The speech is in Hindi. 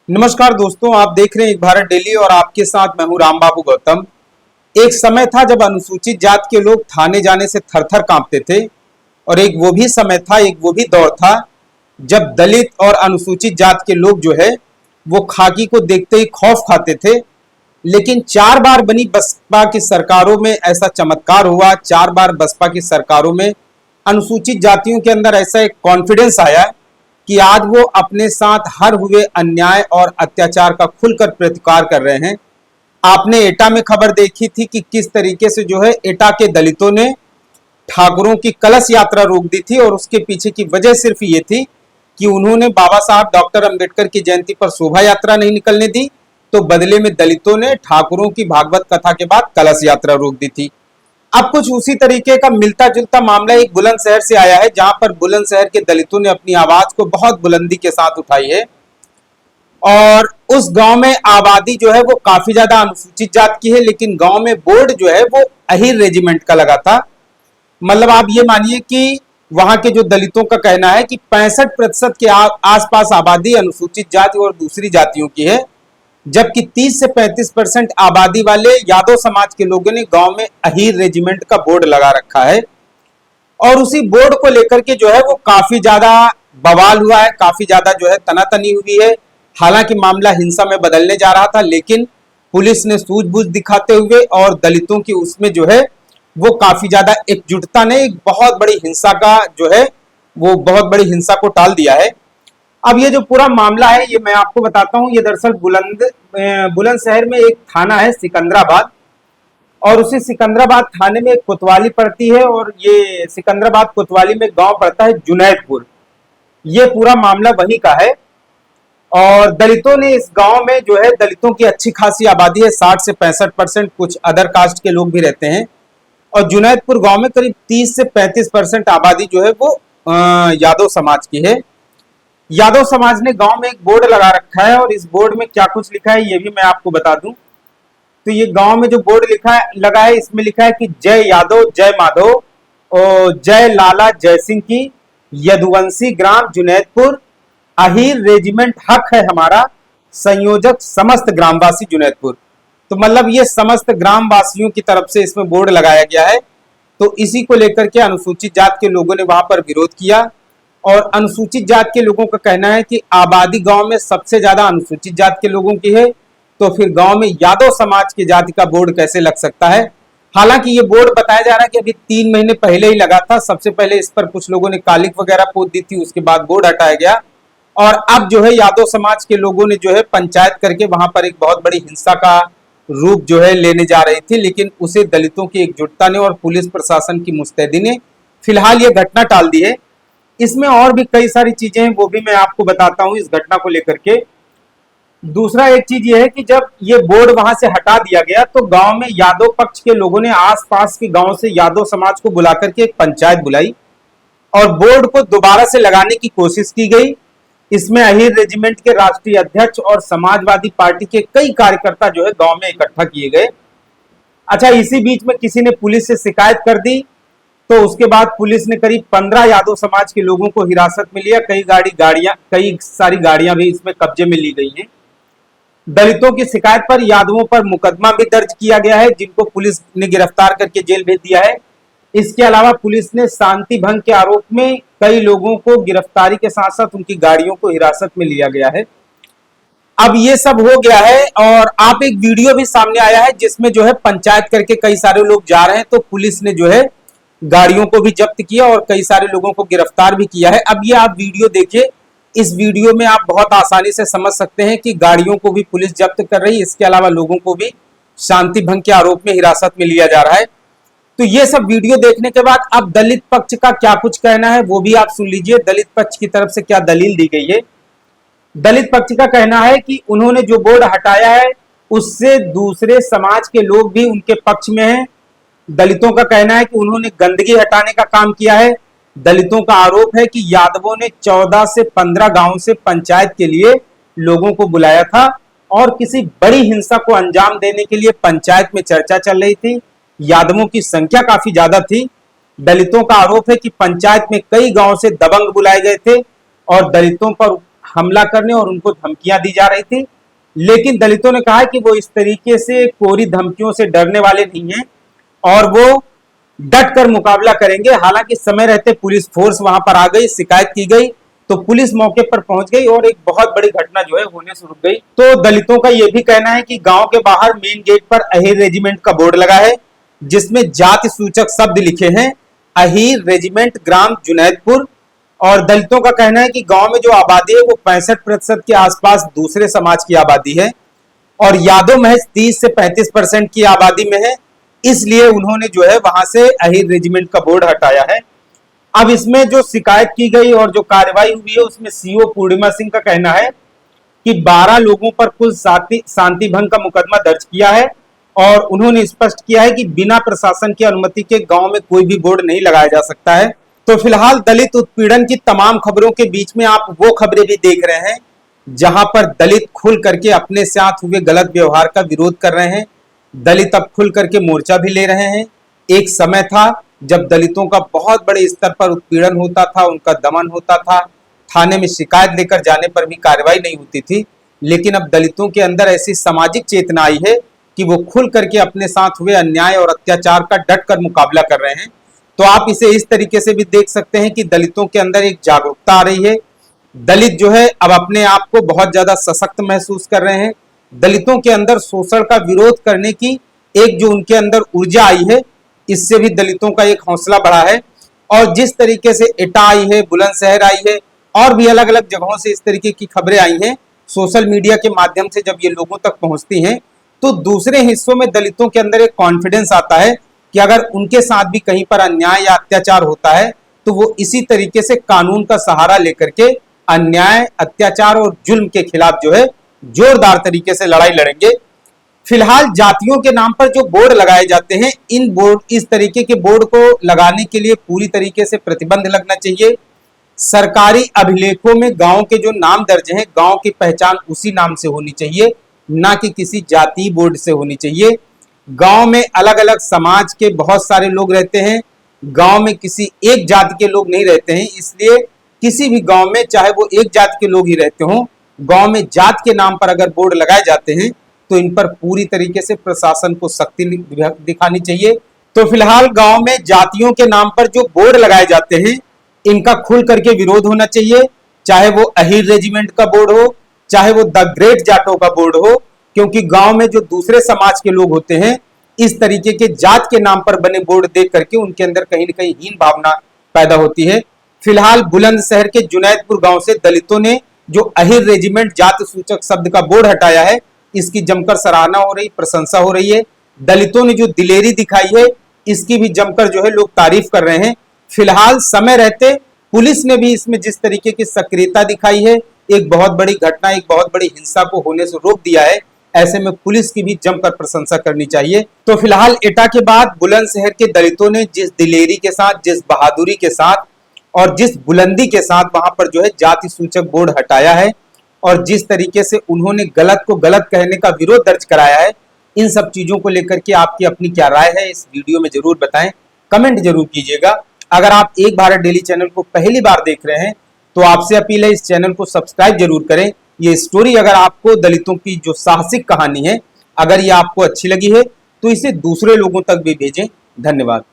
नमस्कार दोस्तों, आप देख रहे हैं एक भारत डेली और आपके साथ मैं हूं राम बाबू गौतम। एक समय था जब अनुसूचित जात के लोग थाने जाने से थर-थर कांपते थे और एक वो भी समय था, एक वो भी दौर था जब दलित और अनुसूचित जात के लोग जो है वो खाकी को देखते ही खौफ खाते थे। लेकिन 4 बार बनी बसपा की सरकारों में ऐसा चमत्कार हुआ, 4 बार बसपा की सरकारों में अनुसूचित जातियों के अंदर ऐसा एक कॉन्फिडेंस आया कि आज वो अपने साथ हर हुए अन्याय और अत्याचार का खुलकर प्रतिकार कर रहे हैं। आपने एटा में खबर देखी थी कि किस तरीके से जो है एटा के दलितों ने ठाकुरों की कलश यात्रा रोक दी थी और उसके पीछे की वजह सिर्फ ये थी कि उन्होंने बाबा साहब डॉक्टर अंबेडकर की जयंती पर शोभा यात्रा नहीं निकलने दी, तो बदले में दलितों ने ठाकुरों की भागवत कथा के बाद कलश यात्रा रोक दी थी। अब कुछ उसी तरीके का मिलता जुलता मामला एक बुलंदशहर से आया है, जहां पर बुलंदशहर के दलितों ने अपनी आवाज को बहुत बुलंदी के साथ उठाई है और उस गांव में आबादी जो है वो काफी ज्यादा अनुसूचित जात की है, लेकिन गांव में बोर्ड जो है वो अहीर रेजिमेंट का लगा था। मतलब आप ये मानिए कि वहां के जो दलितों का कहना है कि 65% के आसपास आबादी अनुसूचित जाति और दूसरी जातियों की है, जबकि 30 से 35% आबादी वाले यादव समाज के लोगों ने गांव में अहीर रेजिमेंट का बोर्ड लगा रखा है। और उसी बोर्ड को लेकर के जो है वो काफी ज्यादा बवाल हुआ है, काफी ज्यादा जो है तनातनी हुई है। हालांकि मामला हिंसा में बदलने जा रहा था, लेकिन पुलिस ने सूझबूझ दिखाते हुए और दलितों की उसमें जो है वो काफी ज्यादा एकजुटता ने एक बहुत बड़ी हिंसा का जो है वो बहुत बड़ी हिंसा को टाल दिया है। अब ये जो पूरा मामला है ये मैं आपको बताता हूँ। ये दरअसल बुलंदशहर में एक थाना है सिकंदराबाद, और उसी सिकंदराबाद थाने में एक कोतवाली पड़ती है और ये सिकंदराबाद कोतवाली में गांव पड़ता है जुनैदपुर। ये पूरा मामला वहीं का है और दलितों ने इस गांव में जो है दलितों की अच्छी खासी आबादी है, 60 से 65%, कुछ अदर कास्ट के लोग भी रहते हैं। और जुनैदपुर गांव में करीब 30 से 35% आबादी जो है वो यादव समाज की है। यादव समाज ने गांव में एक बोर्ड लगा रखा है और इस बोर्ड में क्या कुछ लिखा है ये भी मैं आपको बता दूं। तो ये गांव में जो बोर्ड लगा है इसमें लिखा है कि जय यादव जय माधव और जय लाला जय सिंह की यदुवंशी ग्राम जुनैदपुर, अहीर रेजिमेंट हक है हमारा, संयोजक समस्त ग्रामवासी जुनैदपुर। तो मतलब ये समस्त ग्रामवासियों की तरफ से इसमें बोर्ड लगाया गया है। तो इसी को लेकर के अनुसूचित जात के लोगों ने वहां पर विरोध किया और अनुसूचित जात के लोगों का कहना है कि आबादी गांव में सबसे ज्यादा अनुसूचित जात के लोगों की है, तो फिर गांव में यादव समाज की जाति का बोर्ड कैसे लग सकता है। हालांकि ये बोर्ड बताया जा रहा है कि अभी 3 महीने पहले ही लगा था। सबसे पहले इस पर कुछ लोगों ने कालिक वगैरह पोत दी थी, उसके बाद बोर्ड हटाया गया और अब जो है यादव समाज के लोगों ने जो है पंचायत करके वहां पर एक बहुत बड़ी हिंसा का रूप जो है लेने जा रही थी, लेकिन उसे दलितों की एकजुटता ने और पुलिस प्रशासन की मुस्तैदी ने फिलहाल ये घटना टाल दी है। इसमें और भी कई सारी चीजें हैं, वो भी मैं आपको बताता हूं इस घटना को लेकर के। दूसरा एक चीज ये है कि जब ये बोर्ड वहां से हटा दिया गया तो गांव में यादव पक्ष के लोगों ने आसपास के गांव से यादव समाज को बुलाकर के एक पंचायत बुलाई और बोर्ड को दोबारा से लगाने की कोशिश की गई। इसमें अहीर रेजिमेंट के राष्ट्रीय अध्यक्ष और समाजवादी पार्टी के कई कार्यकर्ता जो है गांव में इकट्ठा किए गए। अच्छा, इसी बीच में किसी ने पुलिस से शिकायत कर दी, तो उसके बाद पुलिस ने करीब 15 यादव समाज के लोगों को हिरासत में लिया। कई सारी गाड़ियां भी इसमें कब्जे में ली गई हैं। दलितों की शिकायत पर यादवों पर मुकदमा भी दर्ज किया गया है, जिनको पुलिस ने गिरफ्तार करके जेल भेज दिया है। इसके अलावा पुलिस ने शांति भंग के आरोप में कई लोगों को गिरफ्तारी के साथ साथ उनकी गाड़ियों को हिरासत में लिया गया है। अब ये सब हो गया है और आप एक वीडियो भी सामने आया है जिसमें जो है पंचायत करके कई सारे लोग जा रहे हैं, तो पुलिस ने जो है गाड़ियों को भी जब्त किया और कई सारे लोगों को गिरफ्तार भी किया है। अब ये आप वीडियो देखिए, इस वीडियो में आप बहुत आसानी से समझ सकते हैं कि गाड़ियों को भी पुलिस जब्त कर रही है, इसके अलावा लोगों को भी शांति भंग के आरोप में हिरासत में लिया जा रहा है। तो ये सब वीडियो देखने के बाद अब दलित पक्ष का क्या कुछ कहना है वो भी आप सुन लीजिए। दलित पक्ष की तरफ से क्या दलील दी गई है। दलित पक्ष का कहना है कि उन्होंने जो बोर्ड हटाया है उससे दूसरे समाज के लोग भी उनके पक्ष में हैं। दलितों का कहना है कि उन्होंने गंदगी हटाने का काम किया है। दलितों का आरोप है कि यादवों ने 14 से 15 गांव से पंचायत के लिए लोगों को बुलाया था और किसी बड़ी हिंसा को अंजाम देने के लिए पंचायत में चर्चा चल रही थी। यादवों की संख्या काफी ज्यादा थी। दलितों का आरोप है कि पंचायत में कई गांव से दबंग बुलाए गए थे और दलितों पर हमला करने और उनको धमकियां दी जा रही थी। लेकिन दलितों ने कहा कि वो इस तरीके से कोरी धमकियों से डरने वाले नहीं हैं और वो डट कर मुकाबला करेंगे। हालांकि समय रहते पुलिस फोर्स वहां पर आ गई, शिकायत की गई तो पुलिस मौके पर पहुंच गई और एक बहुत बड़ी घटना जो है होने से रुक गई। तो दलितों का यह भी कहना है कि गांव के बाहर मेन गेट पर अहीर रेजिमेंट का बोर्ड लगा है जिसमें जाति सूचक शब्द लिखे हैं अहीर रेजिमेंट ग्राम जुनैदपुर। और दलितों का कहना है कि गांव में जो आबादी है वो 65% के आसपास दूसरे समाज की आबादी है और यादव महज 30 से 35% की आबादी में है, इसलिए उन्होंने जो है वहां से अहीर रेजिमेंट का बोर्ड हटाया है। अब इसमें जो शिकायत की गई और जो कार्रवाई हुई है उसमें सीओ पूर्णिमा सिंह का कहना है कि 12 लोगों पर कुल शांति भंग का मुकदमा दर्ज किया है और उन्होंने स्पष्ट किया है कि बिना प्रशासन की अनुमति के गांव में कोई भी बोर्ड नहीं लगाया जा सकता है। तो फिलहाल दलित उत्पीड़न की तमाम खबरों के बीच में आप वो खबरें भी देख रहे हैं जहां पर दलित खुल करके अपने साथ हुए गलत व्यवहार का विरोध कर रहे हैं। दलित अब खुल करके मोर्चा भी ले रहे हैं। एक समय था जब दलितों का बहुत बड़े स्तर पर उत्पीड़न होता था, उनका दमन होता था, थाने में शिकायत लेकर जाने पर भी कार्रवाई नहीं होती थी। लेकिन अब दलितों के अंदर ऐसी सामाजिक चेतना आई है कि वो खुल करके अपने साथ हुए अन्याय और अत्याचार का डट कर मुकाबला कर रहे हैं। तो आप इसे इस तरीके से भी देख सकते हैं कि दलितों के अंदर एक जागरूकता आ रही है। दलित जो है अब अपने आप को बहुत ज्यादा सशक्त महसूस कर रहे हैं। दलितों के अंदर शोषण का विरोध करने की एक जो उनके अंदर ऊर्जा आई है, इससे भी दलितों का एक हौसला बढ़ा है। और जिस तरीके से एटा आई है, बुलंदशहर आई है और भी अलग अलग जगहों से इस तरीके की खबरें आई हैं, सोशल मीडिया के माध्यम से जब ये लोगों तक पहुंचती हैं तो दूसरे हिस्सों में दलितों के अंदर एक कॉन्फिडेंस आता है कि अगर उनके साथ भी कहीं पर अन्याय या अत्याचार होता है तो वो इसी तरीके से कानून का सहारा लेकर के अन्याय, अत्याचार और जुल्म के खिलाफ जो है जोरदार तरीके से लड़ाई लड़ेंगे। फिलहाल जातियों के नाम पर जो बोर्ड लगाए जाते हैं, इन बोर्ड इस तरीके के बोर्ड को लगाने के लिए पूरी तरीके से प्रतिबंध लगना चाहिए। सरकारी अभिलेखों में गांव के जो नाम दर्ज हैं, गांव की पहचान उसी नाम से होनी चाहिए, ना कि किसी जाति बोर्ड से होनी चाहिए। गांव में अलग अलग समाज के बहुत सारे लोग रहते हैं, गांव में किसी एक जाति के लोग नहीं रहते हैं, इसलिए किसी भी गांव में चाहे वो एक जाति के लोग ही रहते हों, गांव में जात के नाम पर अगर बोर्ड लगाए जाते हैं तो इन पर पूरी तरीके से प्रशासन को सख्ती दिखानी चाहिए। तो फिलहाल गांव में जातियों के नाम पर जो बोर्ड लगाए जाते हैं इनका खुल करके विरोध होना चाहिए, चाहे वो अहीर रेजिमेंट का बोर्ड हो, चाहे वो द ग्रेट जाटो का बोर्ड हो, क्योंकि गांव में जो दूसरे समाज के लोग होते हैं इस तरीके के जात के नाम पर बने बोर्ड देख करके उनके अंदर कहीं न कहीं हीन भावना पैदा होती है। फिलहाल बुलंदशहर के जुनैदपुर गांव से दलितों ने जो अहीर रेजिमेंट जाति सूचक शब्द का बोर्ड हटाया है, इसकी जमकर सराहना हो रही, प्रशंसा हो रही है। दलितों ने जो दिलेरी दिखाई है इसकी भी जमकर जो है लोग तारीफ कर रहे हैं। फिलहाल समय रहते पुलिस ने भी इसमें जिस तरीके की सक्रियता दिखाई है, एक बहुत बड़ी घटना, एक बहुत बड़ी हिंसा को होने से रोक दिया है। ऐसे में पुलिस की भी जमकर प्रशंसा करनी चाहिए। तो फिलहाल एटा के बाद बुलंदशहर के दलितों ने जिस दिलेरी के साथ, जिस बहादुरी के साथ और जिस बुलंदी के साथ वहां पर जो है जाति सूचक बोर्ड हटाया है और जिस तरीके से उन्होंने गलत को गलत कहने का विरोध दर्ज कराया है, इन सब चीजों को लेकर के आपकी अपनी क्या राय है इस वीडियो में जरूर बताएं, कमेंट जरूर कीजिएगा। अगर आप एक भारत डेली चैनल को पहली बार देख रहे हैं तो आपसे अपील है इस चैनल को सब्सक्राइब जरूर करें। ये स्टोरी अगर आपको दलितों की जो साहसिक कहानी है, अगर ये आपको अच्छी लगी है तो इसे दूसरे लोगों तक भी भेजें। धन्यवाद।